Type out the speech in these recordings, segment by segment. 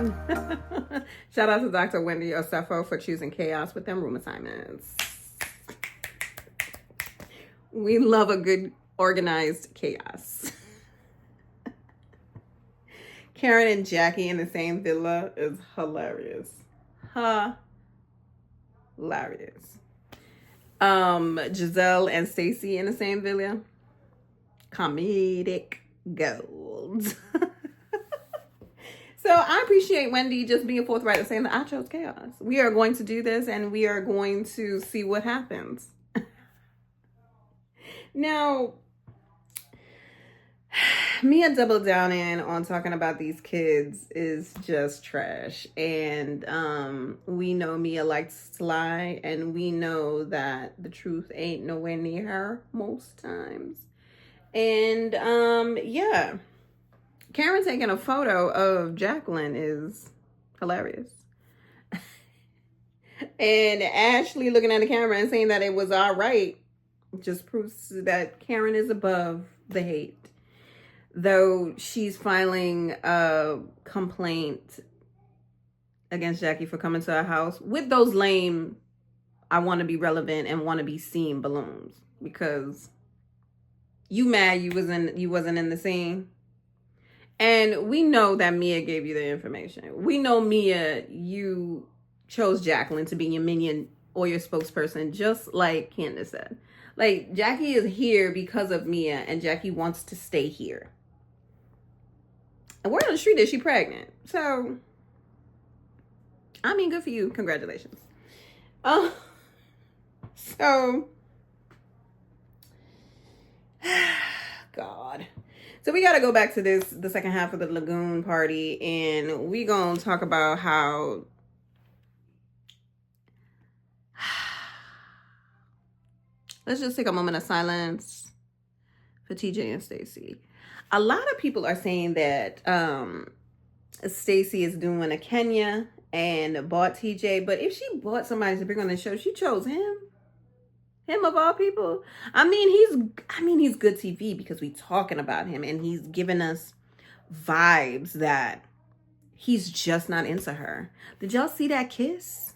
everyone. Shout out to Dr. Wendy Osefo for choosing chaos with them room assignments. We love a good organized chaos. Karen and Jackie in the same villa is hilarious. Hilarious. Giselle and Stacy in the same villa. Comedic gold. So I appreciate Wendy just being forthright and saying that I chose chaos. We are going to do this and we are going to see what happens. Now, Mia doubled down in on talking about these kids is just trash. And we know Mia likes to lie, and we know that the truth ain't nowhere near her most times. And yeah. Karen taking a photo of Jacqueline is hilarious. And Ashley looking at the camera and saying that it was all right just proves that Karen is above the hate. Though she's filing a complaint against Jackie for coming to her house with those lame, I want to be relevant and want to be seen balloons. Because you mad you wasn't in the scene. And we know that Mia gave you the information. We know, Mia, you chose Jacqueline to be your minion or your spokesperson, just like Candace said. Like, Jackie is here because of Mia, and Jackie wants to stay here. And word on the street is she pregnant. So, I mean, good for you. Congratulations. So, God. So we got to go back to the second half of the Lagoon party, and we going to talk about how let's just take a moment of silence for TJ and Stacy. A lot of people are saying that Stacy is doing a Kenya and bought TJ, but if she bought somebody to bring on the show, she chose him. Him of all people. I mean, he's good TV because we talking about him, and he's giving us vibes that he's just not into her. Did y'all see that kiss?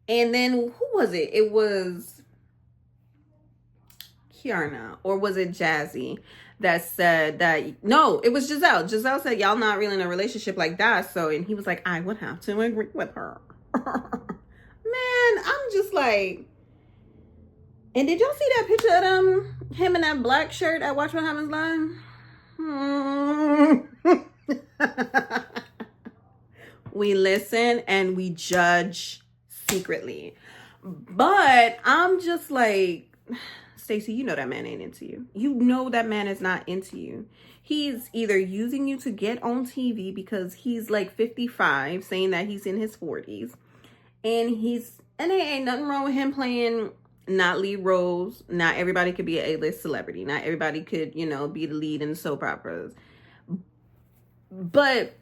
And then who was it? It was Kiarna, or was it Jazzy that said that? No, it was Giselle. Giselle said, y'all not really in a relationship like that. So, and he was like, I would have to agree with her. Man, I'm just like, and did y'all see that picture of him in that black shirt at Watch What Happens Live? We listen and we judge secretly. But I'm just like, Stacey, you know that man ain't into you. You know that man is not into you. He's either using you to get on TV because he's like 55, saying that he's in his 40s. And there ain't nothing wrong with him playing not lead roles. Not everybody could be an A-list celebrity. Not everybody could, be the lead in soap operas. But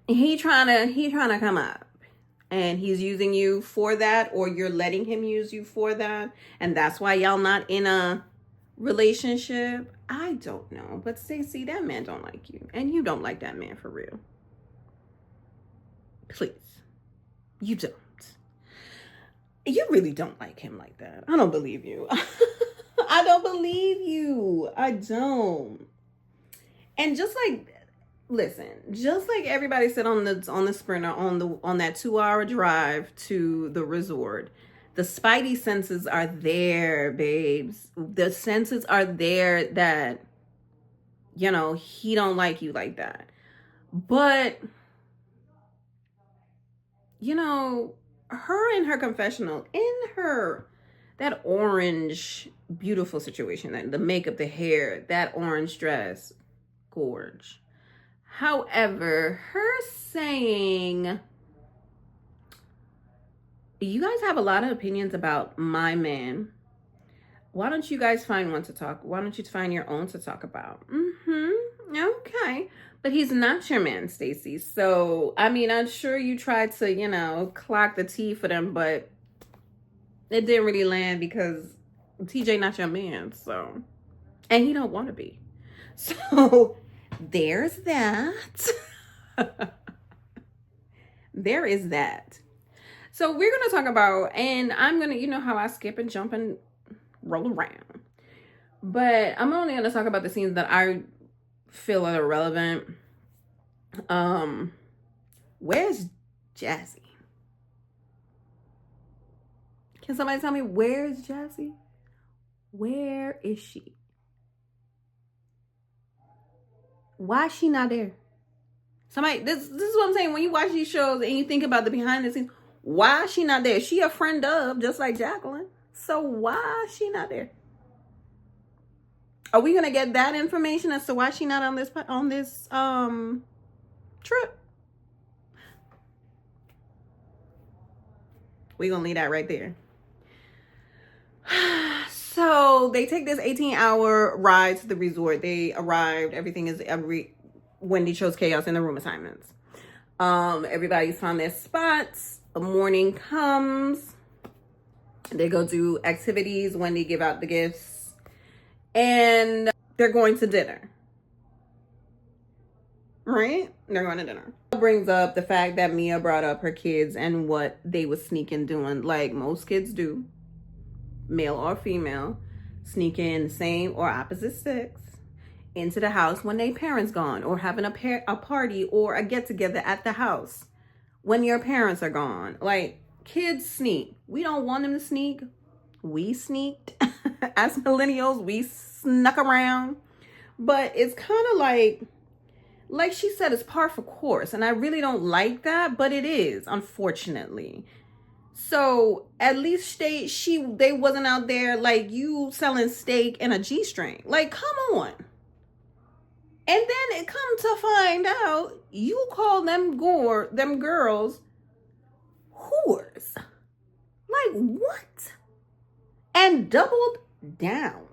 he trying to come up. And he's using you for that, or you're letting him use you for that. And that's why y'all not in a relationship. I don't know. But Stacey, that man don't like you. And you don't like that man for real. Please. You don't. You really don't like him like that. I don't believe you. I don't believe you. I don't. And just like, listen, just like everybody said on the Sprinter, on that 2-hour drive to the resort, the spidey senses are there, babes. The senses are there that, he don't like you like that. But, her in her confessional, that orange, beautiful situation, the makeup, the hair, that orange dress, gorge. However, her saying, you guys have a lot of opinions about my man. Why don't you guys find one to talk? Why don't you find your own to talk about? Okay. But he's not your man, Stacey. So, I mean, I'm sure you tried to, clock the T for them, but it didn't really land because TJ not your man. So, and he don't want to be. So, there's that. there is that. So we're going to talk about, and I'm going to, you know how I skip and jump and roll around. But I'm only going to talk about the scenes that I feel are relevant. Where's Jazzy? Can somebody tell me where's Jazzy? Where is she? Why is she not there? Somebody, this is what I'm saying. When you watch these shows and you think about the behind the scenes, why is she not there? She a friend of, just like Jacqueline. So why is she not there? Are we gonna get that information as to why she not on this trip? We gonna leave that right there. So they take this 18-hour ride to the resort. They arrived. Everything is Wendy chose chaos in the room assignments. Everybody's found their spots. The morning comes. They go do activities. Wendy give out the gifts. And they're going to dinner. Right? They're going to dinner. Brings up the fact that Mia brought up her kids and what they was sneaking doing, like most kids do, male or female, sneaking same or opposite sex into the house when their parents gone, or having a party or a get-together at the house when your parents are gone. Like, kids sneak. We don't want them to sneak. We sneaked. As millennials, we snuck around. But it's kind of like she said, it's par for course. And I really don't like that, but it is, unfortunately. So at least they wasn't out there like you selling steak and a G-string. Like, come on. And then it come to find out you call them girls whores. Like, what? And doubled down.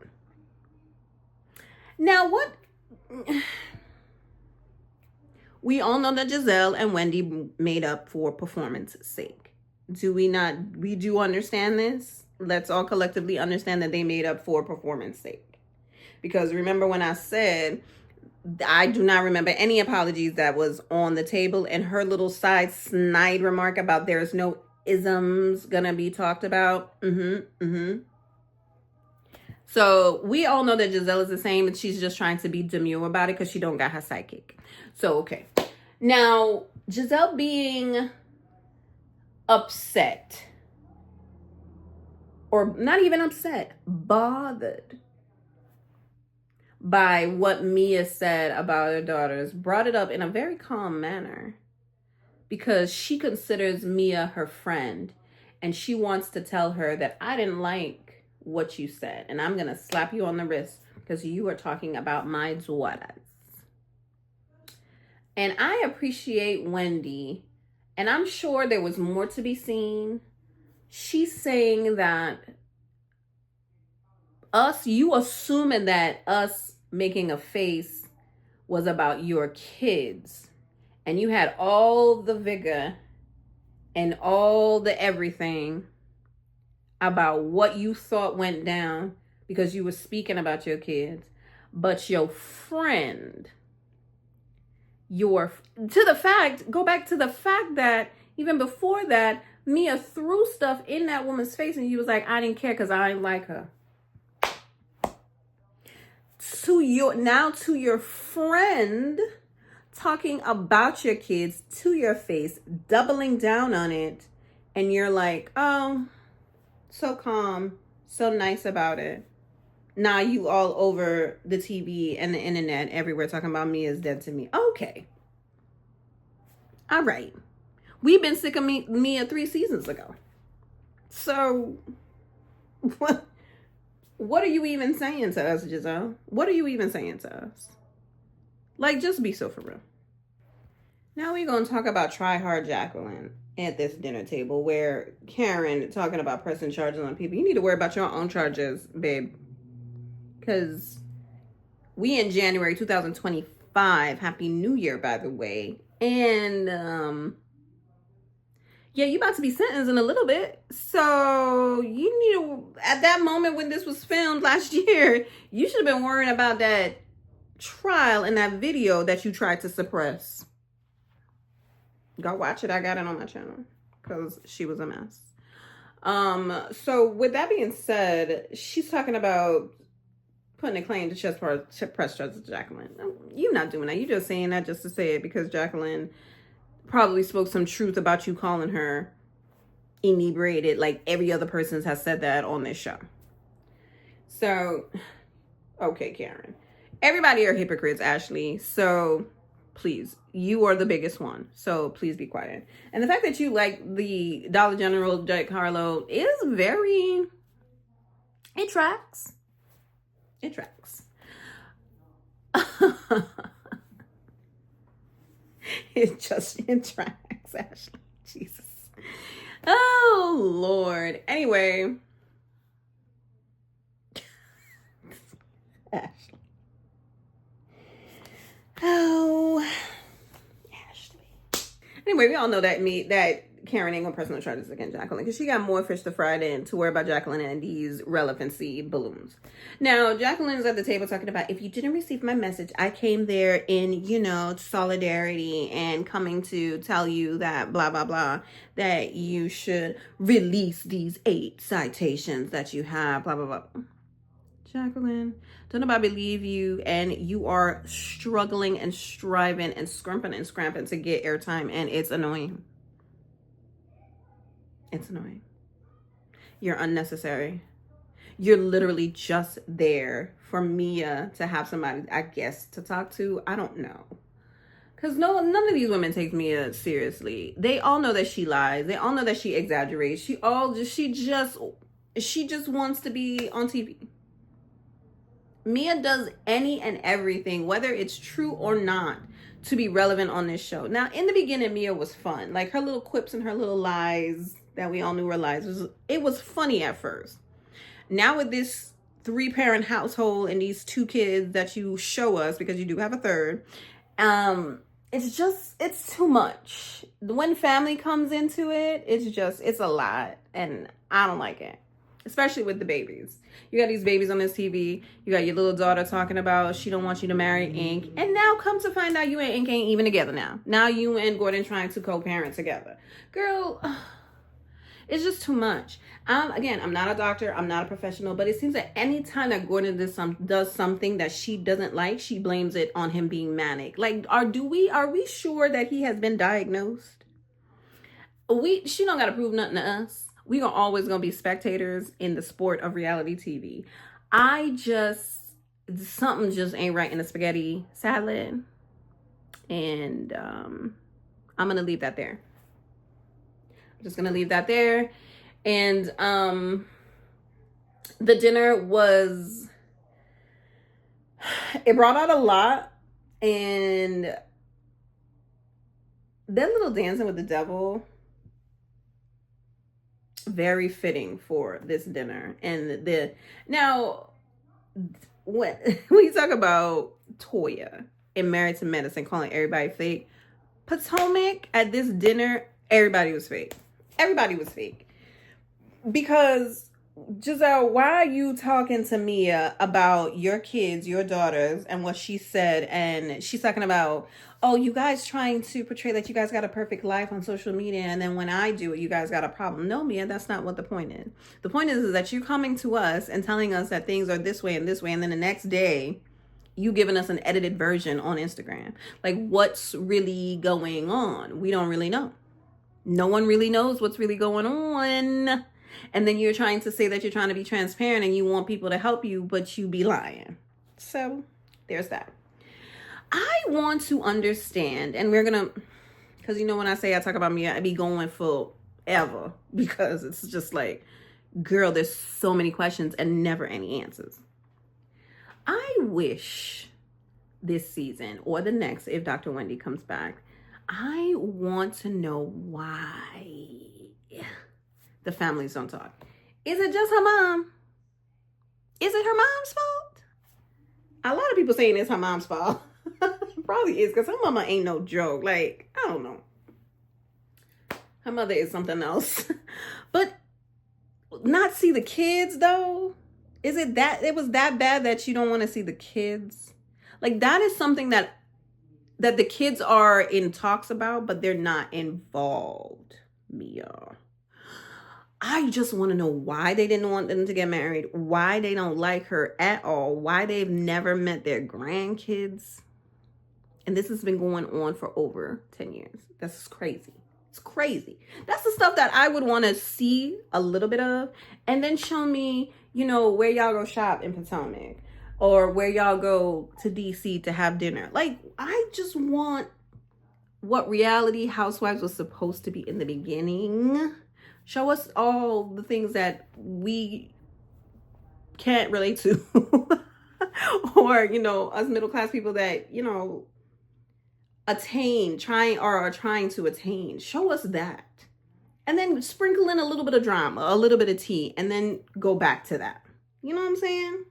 Now what? We all know that Giselle and Wendy made up for performance's sake. Do we not? We do understand this. Let's all collectively understand that they made up for performance sake. Because remember when I said, I do not remember any apologies that was on the table, and her little snide remark about there's no isms gonna be talked about. So we all know that Giselle is the same, and she's just trying to be demure about it because she don't got her sidekick. So, okay. Now, Giselle being upset, or not even upset, bothered by what Mia said about her daughters, brought it up in a very calm manner because she considers Mia her friend, and she wants to tell her that I didn't like what you said, and I'm going to slap you on the wrist because you are talking about my daughters. And I appreciate Wendy, and I'm sure there was more to be seen. She's saying that you assuming that us making a face was about your kids, and you had all the vigor and all the everything about what you thought went down because you were speaking about your kids, but your friend, go back to the fact that even before that, Mia threw stuff in that woman's face and you was like, I didn't care because I didn't like her. To your friend talking about your kids to your face, doubling down on it, and you're like, oh, so calm, so nice about it. Now you all over the TV and the internet everywhere talking about Mia's dead to me. Okay. All right. We've been sick of Mia 3 seasons ago. So what are you even saying to us, Giselle? What are you even saying to us? Like, just be so for real. Now we're going to talk about Try Hard Jacqueline at this dinner table where Karen talking about pressing charges on people. You need to worry about your own charges, babe. Because we in January 2025. Happy New Year, by the way. And, yeah, you about to be sentenced in a little bit. So you need to, at that moment when this was filmed last year, you should have been worrying about that trial and that video that you tried to suppress. Go watch it. I got it on my channel because she was a mess. So with that being said, she's talking about putting a claim to press charges to Jacqueline. You're not doing that. You're just saying that just to say it because Jacqueline probably spoke some truth about you calling her inebriated, like every other person has said that on this show. So, okay, Karen. Everybody are hypocrites, Ashley. So, please, you are the biggest one. So, please be quiet. And the fact that you like the Dollar General Jack Harlow is very... It tracks. It tracks. It tracks, Ashley. Jesus. Oh, Lord. Anyway. Ashley. Oh, Ashley. Anyway, we all know that Karen ain't gonna press no charges against Jacqueline because she got more fish to fry than to worry about Jacqueline and these relevancy balloons. Now, Jacqueline's at the table talking about, if you didn't receive my message, I came there in, solidarity and coming to tell you that blah, blah, blah, that you should release these 8 citations that you have, blah, blah, blah. Jacqueline, don't nobody believe you, and you are struggling and striving and scrimping and scramping to get airtime, and it's annoying. It's annoying. You're unnecessary. You're literally just there for Mia to have somebody, I guess, to talk to. I don't know. Because none of these women take Mia seriously. They all know that she lies. They all know that she exaggerates. She just wants to be on TV. Mia does any and everything, whether it's true or not, to be relevant on this show. Now, in the beginning, Mia was fun. Like, her little quips and her little lies that we all knew were lies. It was funny at first. Now with this 3-parent household and these 2 kids that you show us, because you do have a third, it's too much. When family comes into it, it's a lot. And I don't like it. Especially with the babies. You got these babies on this TV. You got your little daughter talking about she don't want you to marry Ink. And now come to find out you and Ink ain't even together now. Now you and Gordon trying to co-parent together. Girl, it's just too much. Again, I'm not a doctor. I'm not a professional. But it seems that any time that Gordon does something that she doesn't like, she blames it on him being manic. Like, are we sure that he has been diagnosed? She don't got to prove nothing to us. We are always going to be spectators in the sport of reality TV. Something just ain't right in the spaghetti salad. And I'm going to leave that there. I'm just going to leave that there. And the dinner it brought out a lot. And that little dancing with the devil, very fitting for this dinner. And now when you talk about Toya and Married to Medicine calling everybody fake, Potomac at this dinner, everybody was fake. Everybody was fake. Because Giselle, why are you talking to Mia about your kids, your daughters, and what she said? And she's talking about, oh, you guys trying to portray that you guys got a perfect life on social media, and then when I do it, you guys got a problem. No, Mia, that's not what the point is. The point is that you're coming to us and telling us that things are this way, and then the next day, you giving us an edited version on Instagram. Like, what's really going on? We don't really know. No one really knows what's really going on. And then you're trying to say that you're trying to be transparent and you want people to help you, but you be lying. So there's that. I want to understand, and we're going to, because when I say I talk about me, I be going forever because it's just like, girl, there's so many questions and never any answers. I wish this season or the next, if Dr. Wendy comes back, I want to know why the families don't talk. Is it just her mom? Is it her mom's fault? A lot of people saying it's her mom's fault. Probably is, because her mama ain't no joke. Like, I don't know. Her mother is something else. But not see the kids, though? Is it that it was that bad that you don't want to see the kids? Like, that is something that that the kids are in talks about, but they're not involved, Mia. I just want to know why they didn't want them to get married, why they don't like her at all, why they've never met their grandkids. And this has been going on for over 10 years. That's crazy. It's crazy. That's the stuff that I would want to see a little bit of. And then show me, you know, where y'all go shop in Potomac. Or where y'all go to DC to have dinner. Like, I just want what Reality Housewives was supposed to be in the beginning. Show us all the things that we can't relate to. Or, you know, us middle class people that, you know, are trying to attain. Show us that. And then sprinkle in a little bit of drama, a little bit of tea, and then go back to that. You know what I'm saying?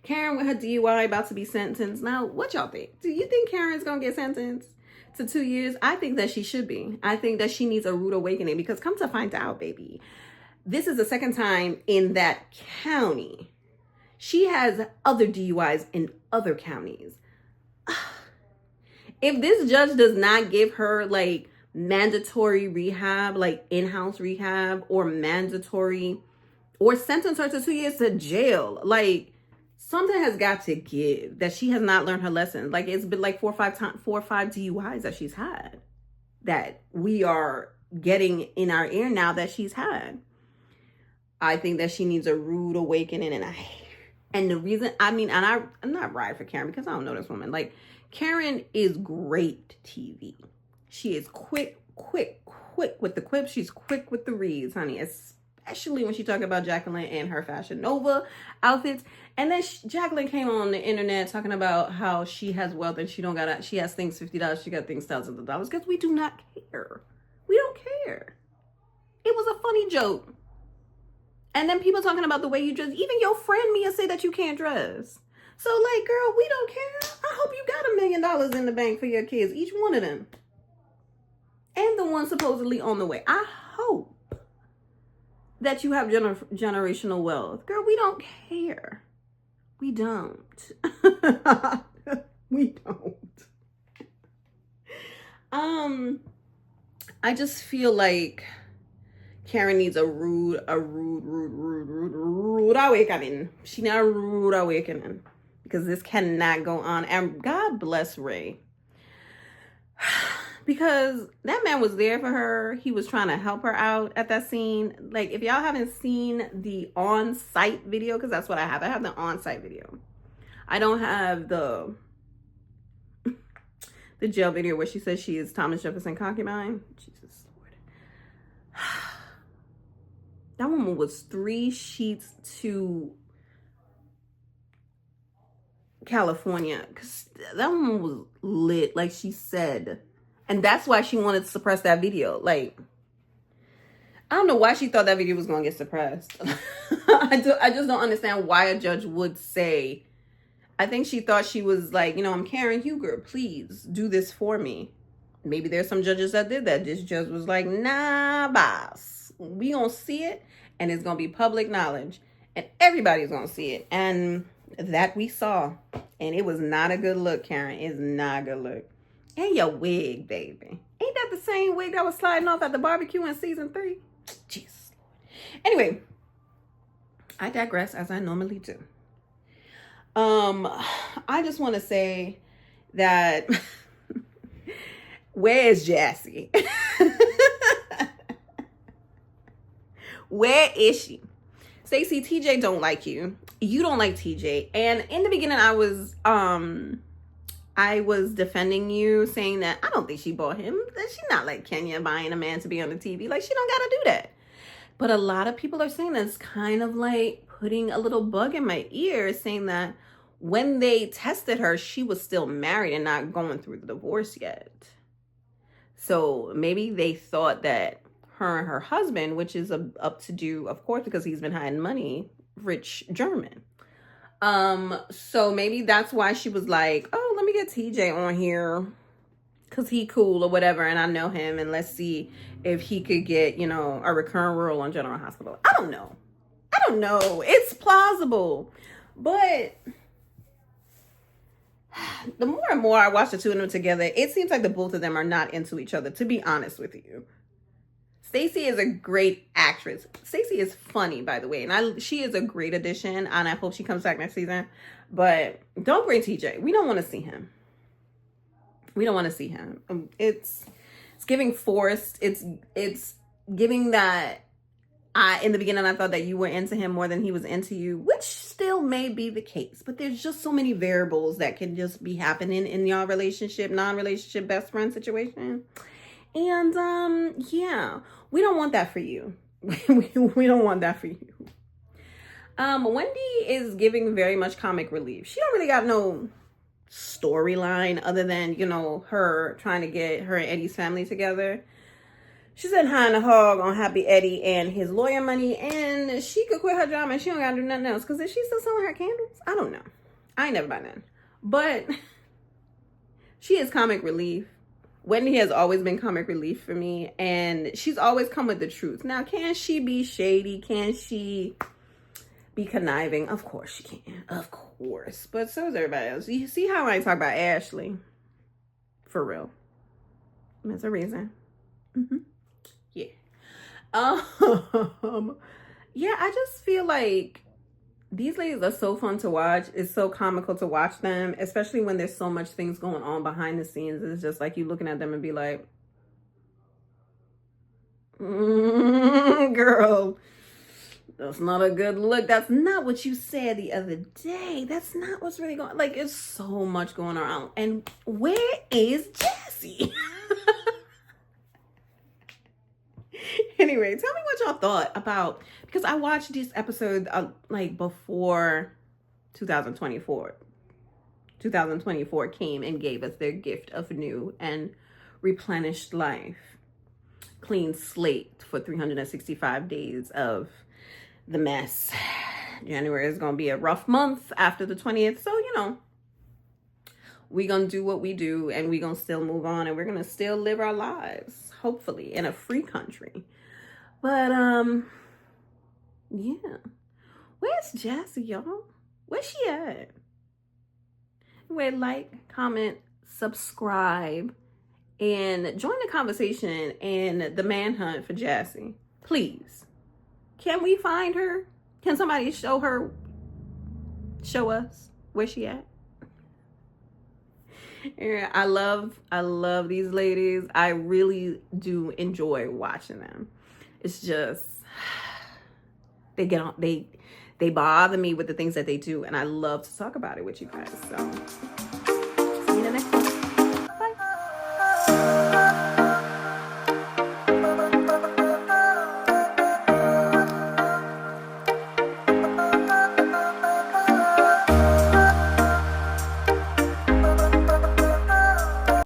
Karen with her DUI about to be sentenced. Now, what y'all think? Do you think Karen's gonna get sentenced to 2 years? I think that she should be. I think that she needs a rude awakening, because come to find out, baby, this is the second time in that county. She has other DUIs in other counties. If this judge does not give her like mandatory rehab, like in-house rehab, or mandatory, or sentence her to 2 years to jail, like, something has got to give, that she has not learned her lesson. Like, it's been like 4 or 5 DUIs that she's had, that we are getting in our ear now that she's had. I think that she needs a rude awakening. And the reason, I mean, and I'm not riding for Karen because I don't know this woman. Like, Karen is great TV. She is quick with the quips. She's quick with the reads, honey. Especially when she talked about Jacqueline and her Fashion Nova outfits. And then Jacqueline came on the internet talking about how she has wealth and she has things $50, she got things thousands of dollars, because we do not care. We don't care. It was a funny joke. And then people talking about the way you dress. Even your friend Mia say that you can't dress. So, like, girl, we don't care. I hope you got $1 million in the bank for your kids, each one of them. And the one supposedly on the way. I hope that you have generational wealth. Girl, we don't care. We don't. We don't. I just feel like Karen needs a rude awakening. She needs a rude awakening, because this cannot go on. And God bless Ray, because that man was there for her. He was trying to help her out at that scene. Like, if y'all haven't seen the on-site video, because that's what I have the on-site video. I don't have the jail video where she says she is Thomas Jefferson concubine. Jesus Lord. That woman was 3 sheets to California, because that woman was lit, like she said. And that's why she wanted to suppress that video. Like, I don't know why she thought that video was going to get suppressed. I just don't understand why a judge would say. I think she thought she was like, you know, I'm Karen Huger, please do this for me. Maybe there's some judges that did that. This judge was like, nah, boss. We gonna see it, and it's gonna be public knowledge, and everybody's gonna see it. And that we saw. And it was not a good look, Karen. It's not a good look. And your wig, baby. Ain't that the same wig that was sliding off at the barbecue in season 3? Jesus. Anyway, I digress, as I normally do. I just want to say that where is Jassy? Where is she? Stacey, TJ don't like you. You don't like TJ. And in the beginning, I was defending you, saying that I don't think she bought him. That she's not like Kenya buying a man to be on the TV. Like, she don't gotta do that. But a lot of people are saying that's kind of like putting a little bug in my ear, saying that when they tested her, she was still married and not going through the divorce yet. So maybe they thought that her and her husband, which is up to do, of course, because he's been hiding money, rich German. So maybe that's why she was like, oh, let me get TJ on here because he cool or whatever, and I know him, and let's see if he could get, you know, a recurring role on General Hospital. I don't know. It's plausible. But the more and more I watch the two of them together, it seems like the both of them are not into each other, to be honest with you. Stacey is a great actress. Stacey is funny, by the way, and she is a great addition, and I hope she comes back next season. But don't bring TJ. We don't want to see him. We don't want to see him. It's giving forced. It's giving that. In the beginning, I thought that you were into him more than he was into you, which still may be the case. But there's just so many variables that can just be happening in your relationship, non-relationship, best friend situation. And yeah, we don't want that for you. We don't want that for you. Wendy is giving very much comic relief. She don't really got no storyline other than, you know, her trying to get her and Eddie's family together. She said hi and a hog on Happy Eddie and his lawyer money, and she could quit her job and she don't gotta do nothing else. Because is she still selling her candles? I don't know. I ain't never bought none. But she is comic relief. Wendy has always been comic relief for me, and she's always come with the truth. Now, can she be shady? Can she be conniving? Of course she can. Of course. But so is everybody else. You see how I talk about Ashley? For real. There's a reason. Mm-hmm. Yeah. Yeah, I just feel like these ladies are so fun to watch. It's so comical to watch them, especially when there's so much things going on behind the scenes. It's just like you looking at them and be like, girl, that's not a good look. That's not what you said the other day. That's not what's really going on. Like, it's so much going on. And where is Jessie? Anyway, tell me what y'all thought about, because I watched this episode like before 2024. 2024 came and gave us their gift of new and replenished life. Clean slate for 365 days of the mess. January is going to be a rough month after the 20th. So, you know, we're going to do what we do, and we're going to still move on, and we're going to still live our lives, hopefully, in a free country. But, yeah. Where's Jessie, y'all? Where's she at? Anyway, like, comment, subscribe, and join the conversation and the manhunt for Jessie. Please. Can we find her? Can somebody show us where she at? Yeah, I love these ladies. I really do enjoy watching them. It's just, they bother me with the things that they do, and I love to talk about it with you guys. So